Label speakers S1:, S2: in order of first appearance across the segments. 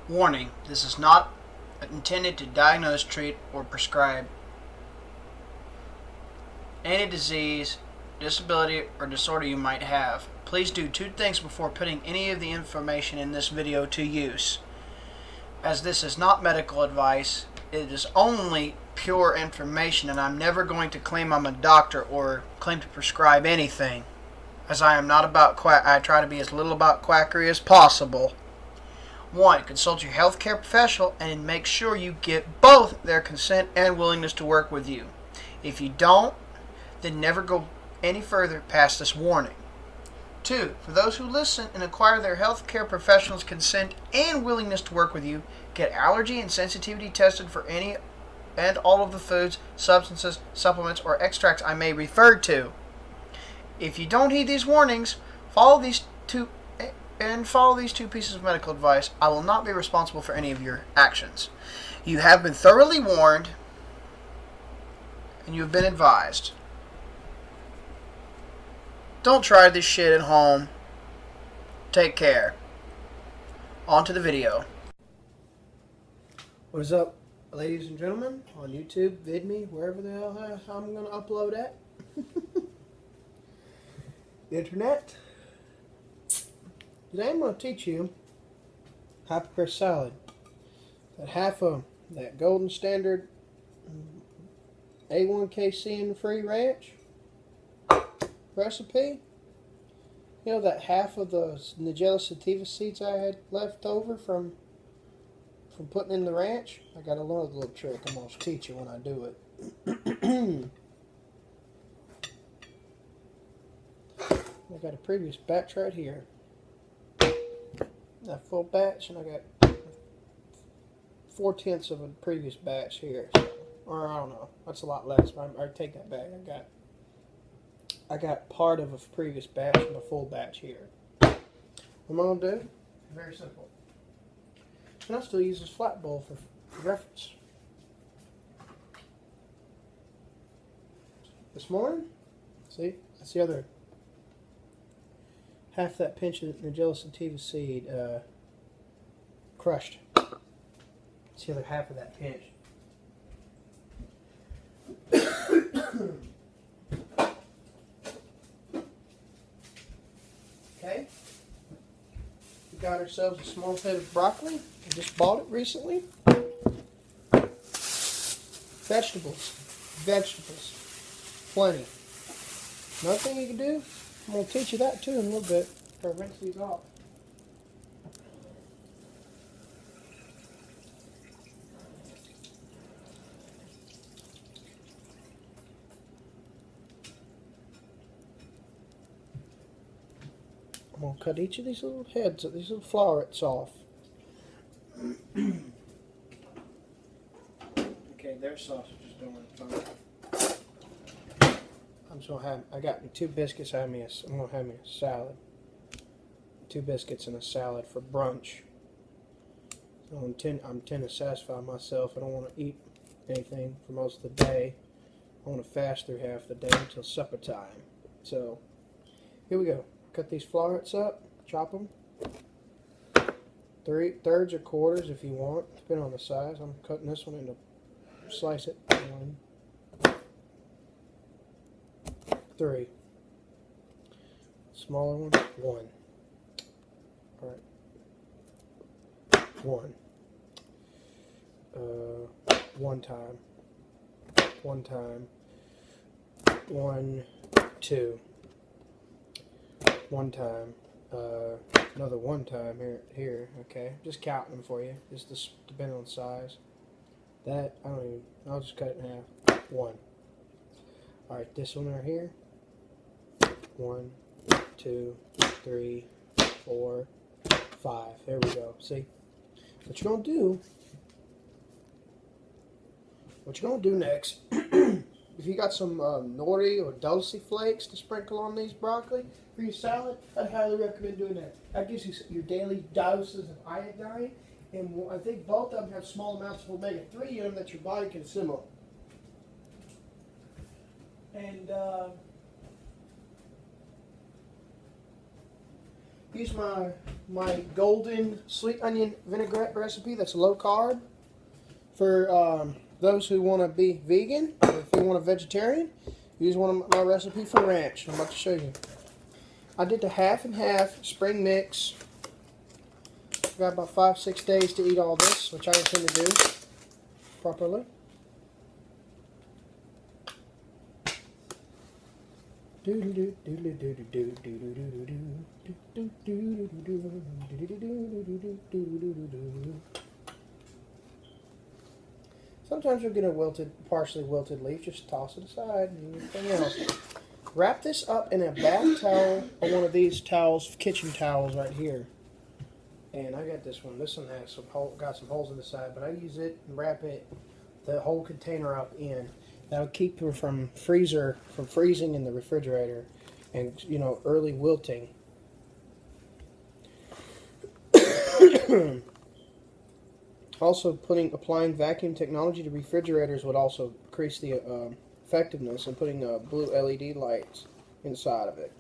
S1: Warning, this is not intended to diagnose, treat, or prescribe any disease, disability, or disorder you might have. Please do two things before putting any of the information in this video to use. As this is not medical advice, it is only pure information, and I'm never going to claim I'm a doctor or claim to prescribe anything, as I am not about I try to be as little about quackery as possible. 1. Consult your healthcare professional and make sure you get both their consent and willingness to work with you. If you don't, then never go any further past this warning. 2. For those who listen and acquire their healthcare professional's consent and willingness to work with you, get allergy and sensitivity tested for any and all of the foods, substances, supplements, or extracts I may refer to. If you don't heed these warnings, follow these two pieces of medical advice, I will not be responsible for any of your actions. You have been thoroughly warned, and you have been advised. Don't try this shit at home. Take care. On to the video. What is up, ladies and gentlemen, on YouTube, VidMe, wherever the hell I'm going to upload at. The internet. Today I'm going to teach you how to prepare salad. That half of that golden standard A1 Casein free ranch recipe. You know that half of the Nigella sativa seeds I had left over from putting in the ranch? I got another little trick I'm going to teach you when I do it. I got a previous batch right here. A full batch, and I got 4/10 of a previous batch here. So, or I don't know, that's a lot less. But I take that back. I got part of a previous batch and a full batch here. What am I gonna do? Very simple. And I still use this flat bowl for reference. This morning, see, that's the other half that pinch of Nigella sativa seed crushed. It's the other half of that pinch. Okay. We got ourselves a small head of broccoli. I just bought it recently. Vegetables. Plenty. Another thing you can do, I'm going to teach you that too in a little bit. Or rinse these off. I'm going to cut each of these little heads, these little flowerets off. Okay, their sausage is doing fine. I got 2 biscuits. I'm going to have me a salad. 2 biscuits and a salad for brunch. So I'm tend to satisfy myself. I don't want to eat anything for most of the day. I want to fast through half the day until supper time. So here we go. Cut these flowerets up. Chop them. 3/3 or quarters if you want, depending on the size. I'm cutting this one into slice it. 1, 3. Smaller one, 1. Alright. 1. 1 time. 1 time. 1, 2. 1 time. Another 1 time here. Okay. Just counting them for you. Just depending on size. That, I'll just cut it in half. 1. Alright, this one right here. 1, 2, 3, 4, 5. There we go. See? What you're gonna do next, if you got some nori or dulce flakes to sprinkle on these broccoli for your salad, I'd highly recommend doing that. That gives you your daily doses of iodine, and I think both of them have small amounts of omega-3 in them that your body can assimilate. And use my golden sweet onion vinaigrette recipe that's low carb for those who want to be vegan, or if you want a vegetarian. Use one of my recipe for ranch. I'm about to show you. I did the half and half spring mix. Got about 5-6 days to eat all this, which I intend to do properly. Sometimes you'll get a partially wilted leaf. Just toss it aside and anything else. Wrap this up in a bath towel or one of these towels, kitchen towels right here. And I got this one. This one has got some holes in the side, but I use it and wrap the whole container up in. That'll keep her from freezing in the refrigerator, and early wilting. Also, applying vacuum technology to refrigerators would also increase the effectiveness, and putting blue LED lights inside of it,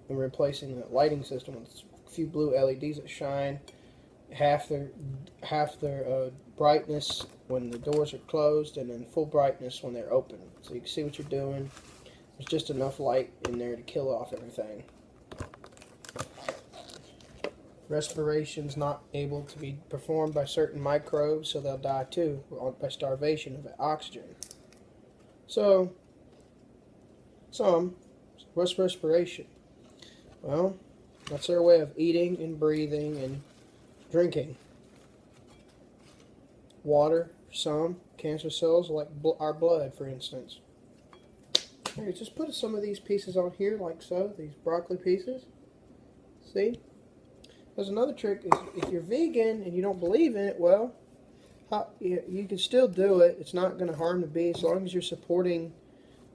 S1: and replacing the lighting system with a few blue LEDs that shine half their brightness when the doors are closed, and then full brightness when they're open, so you can see what you're doing. There's just enough light in there to kill off everything. Respiration's not able to be performed by certain microbes, so they'll die too by starvation of oxygen. So, what's respiration? Well, that's their way of eating and breathing and drinking. Water, some cancer cells, like our blood, for instance. Here, just put some of these pieces on here, like so, these broccoli pieces. See? There's another trick. If you're vegan and you don't believe in it, well, you can still do it. It's not going to harm the bee as long as you're supporting.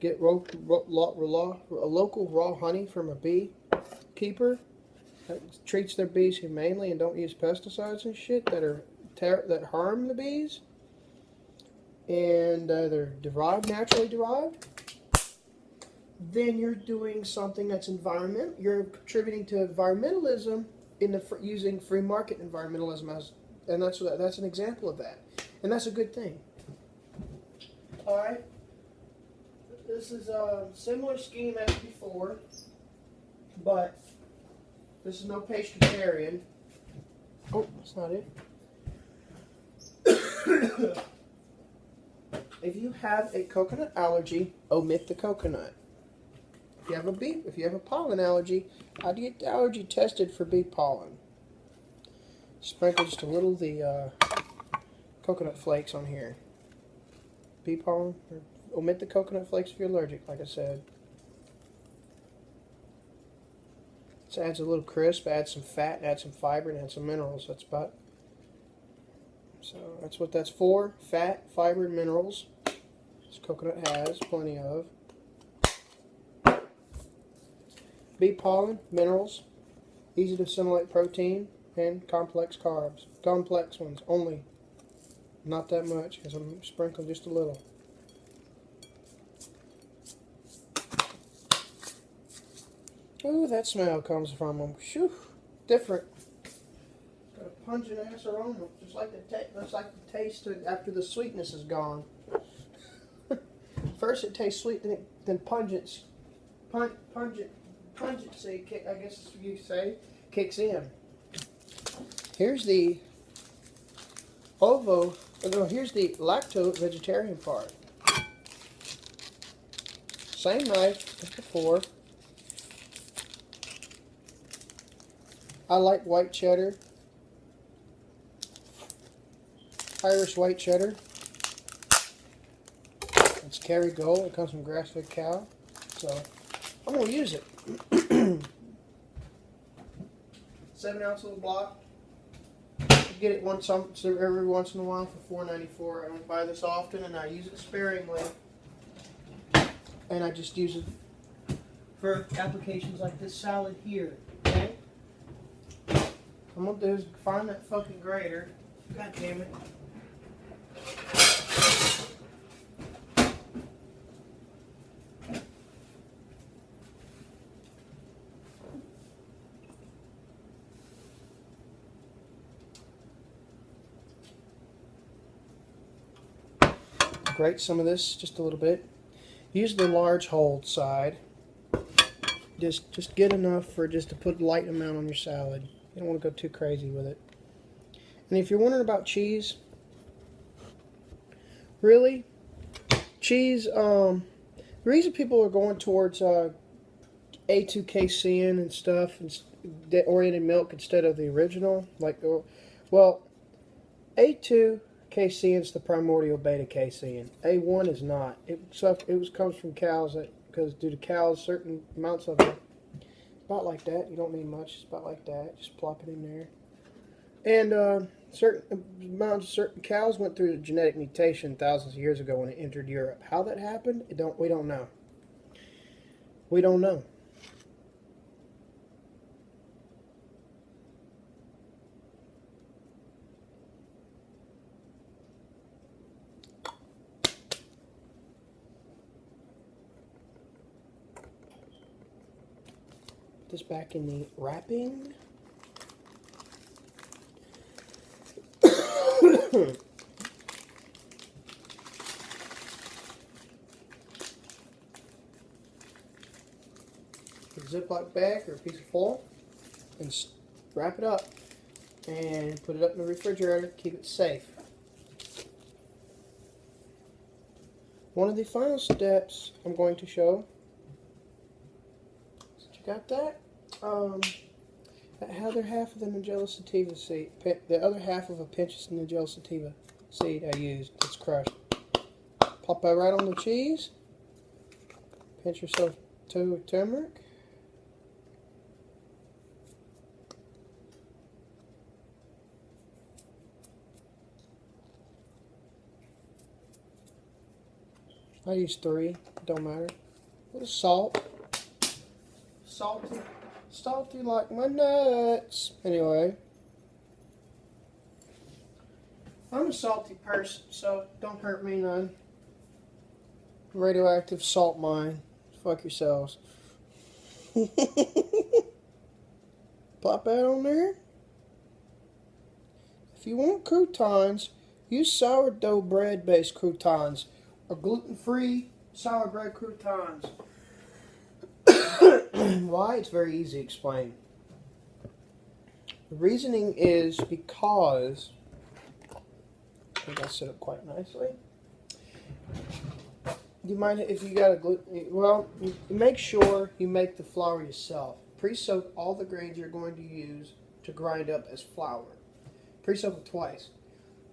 S1: Get local raw honey from a bee keeper that treats their bees humanely and don't use pesticides and shit that harm the bees, and they're naturally derived. Then you're doing something that's environmental. You're contributing to environmentalism using free market environmentalism and that's an example of that, and that's a good thing. All right, this is a similar scheme as before, but this is no pescatarian. Oh, that's not it. If you have a coconut allergy, omit the coconut. If you have a pollen allergy, I'd get the allergy tested for bee pollen. Sprinkle just a little of the coconut flakes on here. Bee pollen, omit the coconut flakes if you're allergic, like I said. This adds a little crisp, adds some fat, adds some fiber, and adds some minerals. That's what that's for. Fat, fiber, and minerals. This coconut has plenty of. Bee pollen, minerals, easy to assimilate protein, and complex carbs. Complex ones only, not that much, because I'm sprinkling just a little. Ooh, that smell comes from them. Shoo, different. Got a pungent ass aroma, just like the taste after the sweetness is gone. First it tastes sweet, then pungency, I guess you say, kicks in. Here's the here's the lacto vegetarian part. Same knife as before. I like white cheddar, Irish white cheddar. It's Kerrygold. It comes from grass-fed cow, so I'm gonna use it. 7-ounce little block. Get it every once in a while for $4.94. I don't buy this often, and I use it sparingly. And I just use it for applications like this salad here. Okay. What I'm gonna do is find that fucking grater. God damn it. grate some of this just a little bit. Use the large hole side. Just get enough for just to put a light amount on your salad. You don't want to go too crazy with it. And if you're wondering about cheese, really, cheese, the reason people are going towards A2 Casein and stuff, and oriented milk instead of the original, like, well, A2 Casein is the primordial beta casein. A1 is not. Comes from cows, because due to cows, certain amounts of it, about like that. You don't need much. It's about like that. Just plop it in there. And certain cows went through a genetic mutation thousands of years ago when it entered Europe. How that happened, we don't know. We don't know. Put this back in the wrapping. A Ziploc bag or a piece of foil and wrap it up and put it up in the refrigerator. Keep it safe. One of the final steps I'm going to show. You got that? The other half of the Nigella sativa seed, the other half of a pinch of Nigella sativa seed I used. It's crushed. Pop that right on the cheese. Pinch yourself two turmeric. I use 3. Don't matter. A little salt. Salty like my nuts. Anyway, I'm a salty person, so don't hurt me none. Radioactive salt mine. Fuck yourselves. Pop that on there. If you want croutons, use sourdough bread based croutons or gluten-free sour bread croutons. Why? It's very easy to explain. The reasoning is because I think I set up quite nicely. You might, if you got a gluten, well, make sure you make the flour yourself. Pre-soak all the grains you're going to use to grind up as flour. Pre-soak it twice.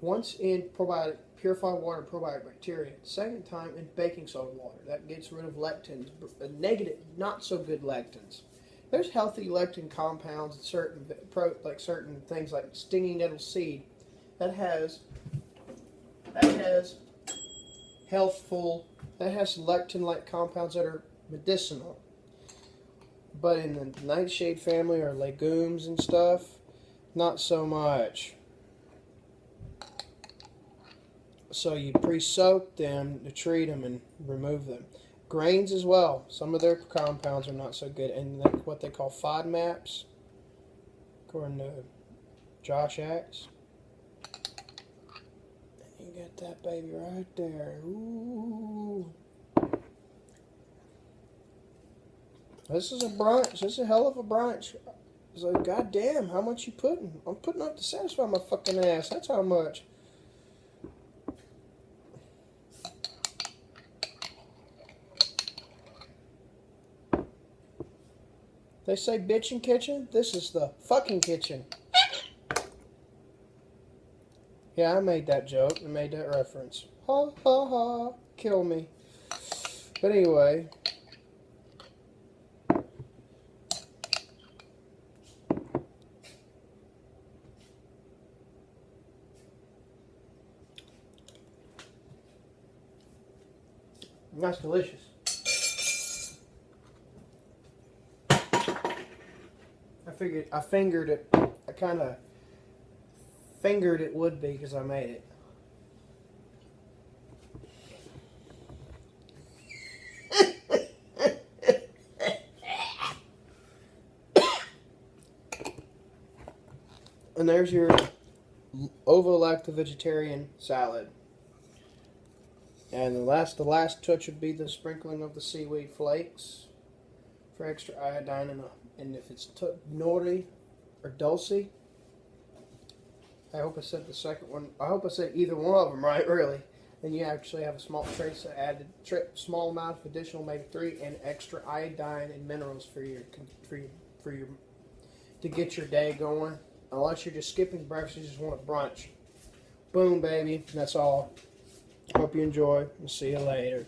S1: Once in probiotic, purified water, probiotic bacteria. Second time in baking soda water. That gets rid of lectins, negative, not so good lectins. There's healthy lectin compounds in certain things like stinging nettle seed that has lectin-like compounds that are medicinal. But in the nightshade family or legumes and stuff, not so much. So you pre-soak them to treat them and remove them. Grains as well. Some of their compounds are not so good. And like what they call FODMAPs, according to Josh Axe. You got that baby right there. Ooh. This is a brunch. This is a hell of a brunch. It's like, goddamn, how much you putting? I'm putting up to satisfy my fucking ass. That's how much. They say bitchin' kitchen. This is the fucking kitchen. Yeah, I made that joke. I made that reference. Ha ha ha. Kill me. But anyway. That's delicious. I fingered it. I kind of fingered it would be because I made it. And there's your ovo-lacto vegetarian salad. And the last touch would be the sprinkling of the seaweed flakes for extra iodine, and if it's nori or dulce, I hope I said the second one. I hope I said either one of them right, really. Then you actually have a small trace of added, small amount of additional omega-3 and extra iodine and minerals for your to get your day going. Unless you're just skipping breakfast, you just want a brunch. Boom, baby. That's all. Hope you enjoy. We'll see you later.